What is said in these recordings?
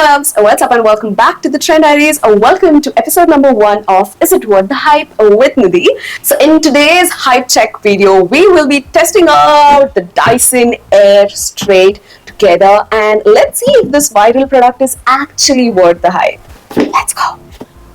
loves, what's up and welcome back to the Trend Diaries. Welcome to episode number 1 of Is It Worth the Hype with Nidhi. So in today's hype check video, we will be testing out the Dyson Air Straight together, and let's see if this viral product is actually worth the hype. Let's go.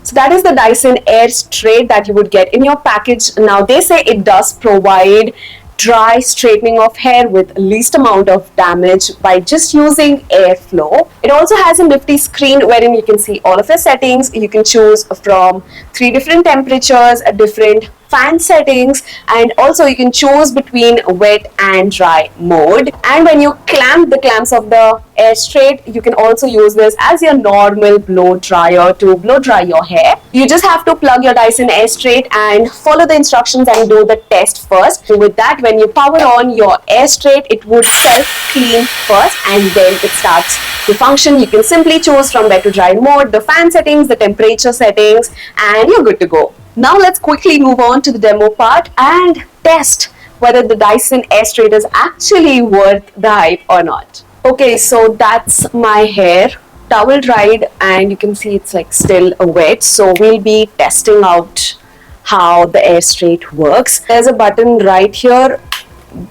So that is the Dyson Air Straight that you would get in your package. Now they say it does provide dry straightening of hair with least amount of damage by just using airflow. It also has a nifty screen wherein you can see all of your settings. You can choose from 3 different temperatures, different fan settings, and also you can choose between wet and dry mode. And when you clamp the clamps of the Air Straight, you can also use this as your normal blow dryer to blow dry your hair. You just have to plug your Dyson Air Straight and follow the instructions and do the test first. With that, when you power on your Air Straight, it would self-clean first and then it starts to function. You can simply choose from wet to dry mode, the fan settings, the temperature settings, and you're good to go. Now let's quickly move on to the demo part and test whether the Dyson Air Straight is actually worth the hype or not. Okay, so that's my hair towel dried and you can see it's like still wet. So we'll be testing out how the Air Straight works. There's a button right here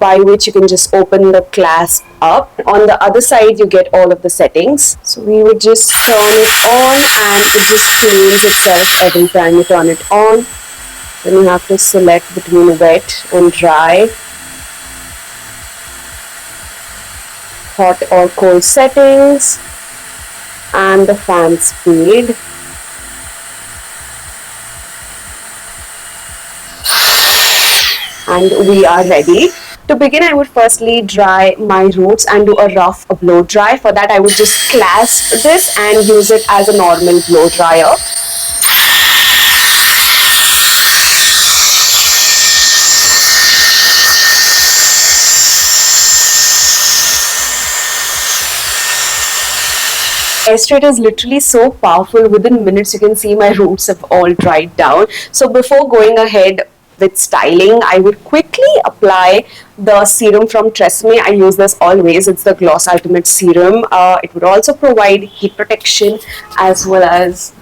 by which you can just open the clasp up. On the other side you get all of the settings. So we would just turn it on and it just cleans itself every time you turn it on. Then you have to select between wet and dry, hot or cold settings, and the fan speed. And we are ready. To begin, I would firstly dry my roots and do a rough blow dry. For that, I would just clasp this and use it as a normal blow dryer. Air Straight is literally so powerful. Within minutes, you can see my roots have all dried down. So before going ahead with styling, I would quickly apply the serum from TRESemmé. I use this always. It's the Gloss Ultimate Serum. It would also provide heat protection as well as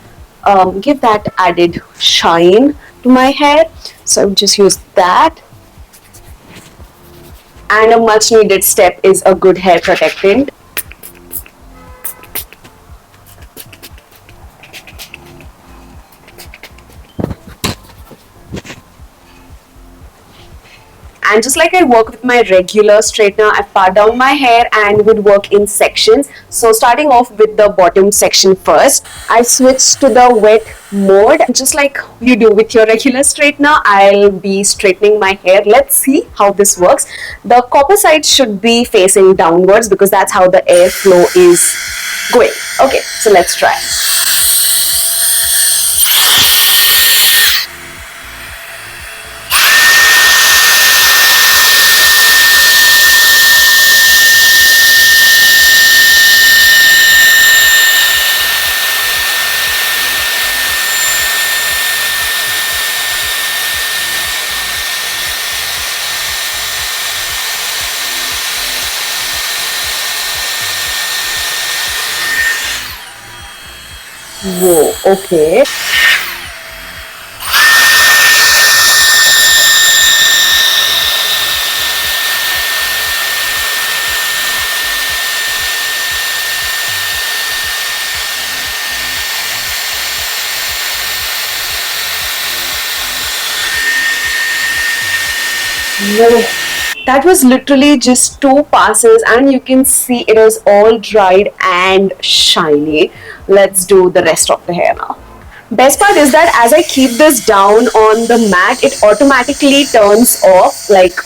give that added shine to my hair. So I would just use that. And a much needed step is a good hair protectant. And just like I work with my regular straightener, I part down my hair and would work in sections. So starting off with the bottom section first, I switch to the wet mode. Just like you do with your regular straightener, I'll be straightening my hair. Let's see how this works. The copper side should be facing downwards because that's how the airflow is going. Okay, so let's try. Whoa, okay. Whoa. That was literally just 2 passes and you can see it is all dried and shiny. Let's do the rest of the hair now. Best part is that as I keep this down on the mat, it automatically turns off. Like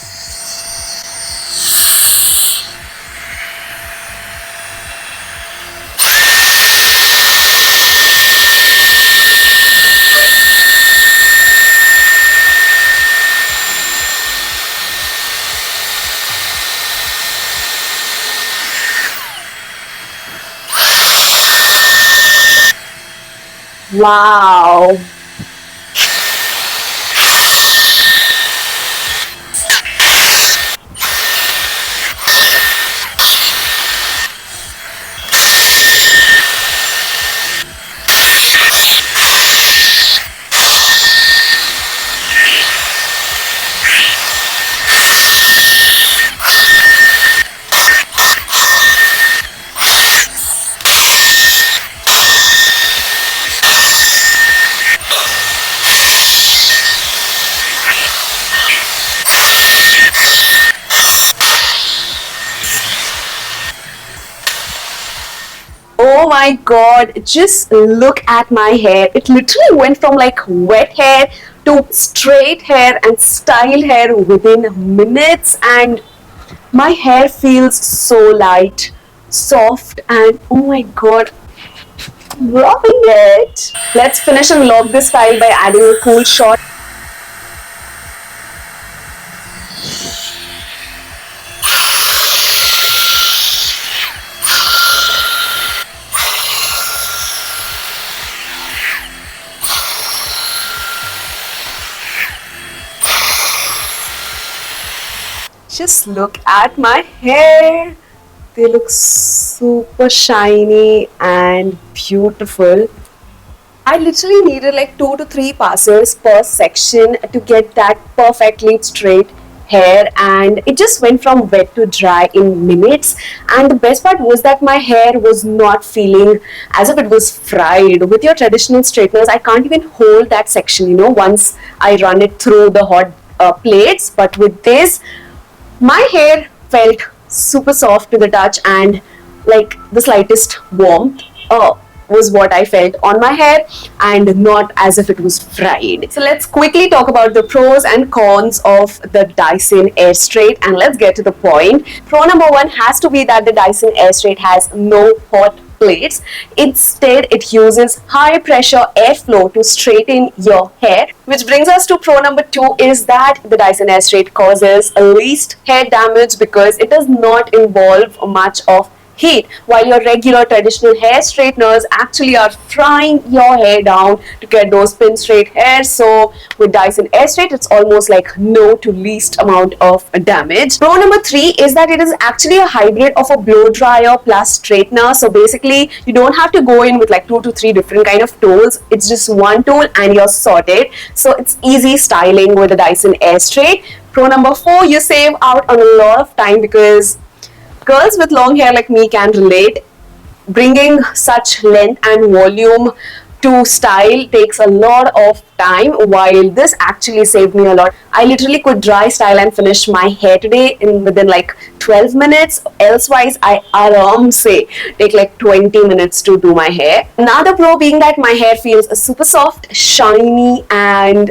wow. Oh my god, just look at my hair. It literally went from like wet hair to straight hair and style hair within minutes, and my hair feels so light, soft, and oh my god, loving it. Let's finish and lock this style by adding a cool shot. Just look at my hair. They look super shiny and beautiful. I literally needed like 2 to 3 passes per section to get that perfectly straight hair, and it just went from wet to dry in minutes. And the best part was that my hair was not feeling as if it was fried. With your traditional straighteners, I can't even hold that section, once I run it through the hot plates. But with this, my hair felt super soft to the touch, and like the slightest warmth was what I felt on my hair, and not as if it was fried. So let's quickly talk about the pros and cons of the Dyson Airstraight, and let's get to the point. Pro number one has to be that the Dyson Airstraight has no hot plates. Instead, it uses high pressure airflow to straighten your hair. Which brings us to pro number two, is that the Dyson Airstraight causes least hair damage because it does not involve much of heat, while your regular traditional hair straighteners actually are frying your hair down to get those pin straight hairs. So with Dyson Airstraight, it's almost like no to least amount of damage. Pro number three is that it is actually a hybrid of a blow dryer plus straightener. So basically, you don't have to go in with like 2 to 3 different kind of tools. It's just one tool and you're sorted. So it's easy styling with the Dyson Airstraight. Pro number four, you save out on a lot of time because girls with long hair like me can relate. Bringing such length and volume to style takes a lot of time, while this actually saved me a lot. I literally could dry, style and finish my hair today within like 12 minutes. Elsewise, I aram say take like 20 minutes to do my hair. Another pro being that my hair feels super soft, shiny, and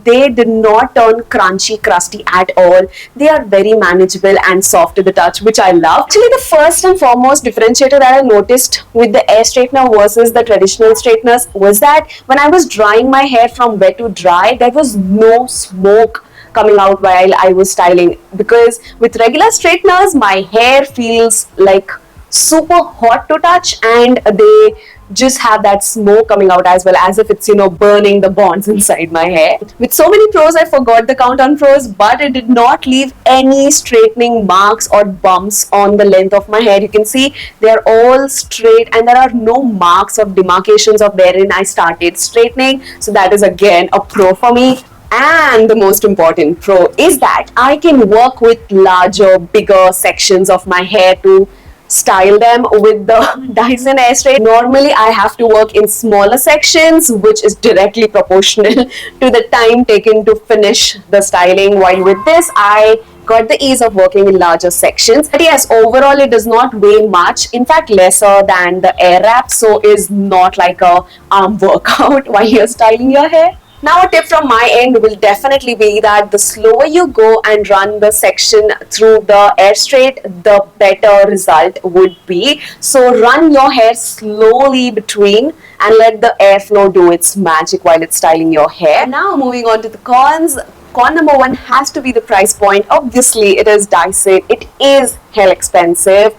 they did not turn crunchy, crusty at all. They are very manageable and soft to the touch, which I love. Actually, the first and foremost differentiator that I noticed with the air straightener versus the traditional straighteners was that when I was drying my hair from wet to dry, there was no smoke coming out while I was styling, because with regular straighteners my hair feels like super hot to touch, and they just have that smoke coming out as well, as if it's burning the bonds inside my hair. With so many pros, I forgot the count on pros, but it did not leave any straightening marks or bumps on the length of my hair. You can see they're all straight and there are no marks of demarcations of wherein I started straightening. So that is again a pro for me. And the most important pro is that I can work with larger, bigger sections of my hair to style them with the Dyson Airstraight. Normally I have to work in smaller sections, which is directly proportional to the time taken to finish the styling, while with this I got the ease of working in larger sections. But yes, overall it does not weigh much, in fact lesser than the Airwrap, so is not like a arm workout while you're styling your hair. Now a tip from my end will definitely be that the slower you go and run the section through the Airstraight, the better result would be. So run your hair slowly between and let the airflow do its magic while it's styling your hair. Now moving on to the cons. Con number one has to be the price point. Obviously it is Dyson. It is hell expensive.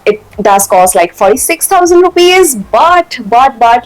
It does cost like 46,000 rupees, but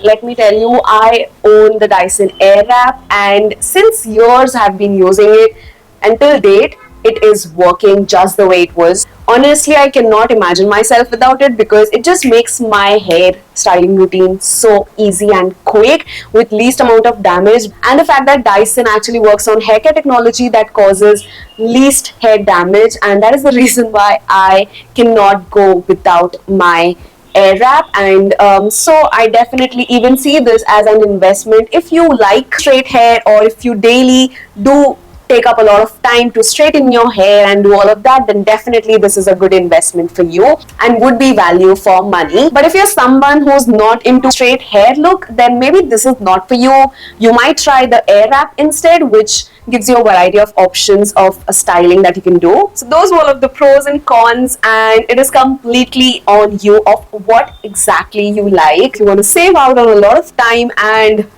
let me tell you, I own the Dyson Airwrap, and since years have been using it, until date it is working just the way it was. Honestly, I cannot imagine myself without it, because it just makes my hair styling routine so easy and quick with least amount of damage. And the fact that Dyson actually works on hair care technology that causes least hair damage, and that is the reason why I cannot go without my Airwrap. And so I definitely even see this as an investment. If you like straight hair, or if you daily do take up a lot of time to straighten your hair and do all of that, then definitely this is a good investment for you and would be value for money. But if you're someone who's not into straight hair look, then maybe this is not for you. You might try the Airwrap instead, which gives you a variety of options of a styling that you can do. So those were all of the pros and cons, and it is completely on you of what exactly you like. If you want to save out on a lot of time and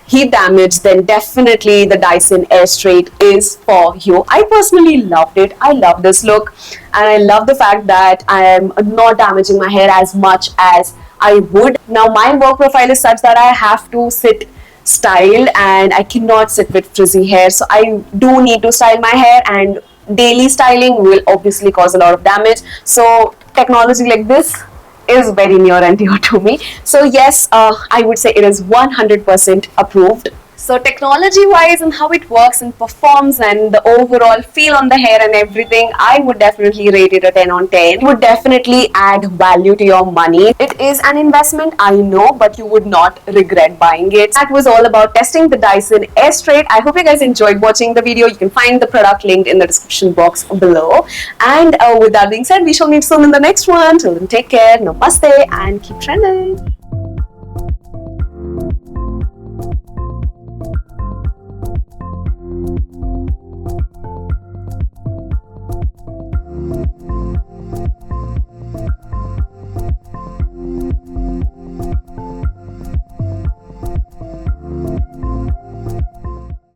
heat damage, then definitely the Dyson Airstraight is for you. I personally loved it. I love this look, and I love the fact that I am not damaging my hair as much as I would. Now my work profile is such that I have to sit styled and I cannot sit with frizzy hair, so I do need to style my hair, and daily styling will obviously cause a lot of damage. So technology like this is very near and dear to me. So yes, I would say it is 100% approved. So technology wise and how it works and performs and the overall feel on the hair and everything, I would definitely rate it a 10 on 10. It would definitely add value to your money. It is an investment, I know, but you would not regret buying it. That was all about testing the Dyson Airstraight. I hope you guys enjoyed watching the video. You can find the product linked in the description box below. And with that being said, we shall meet soon in the next one. Till then, take care, namaste, and keep trending.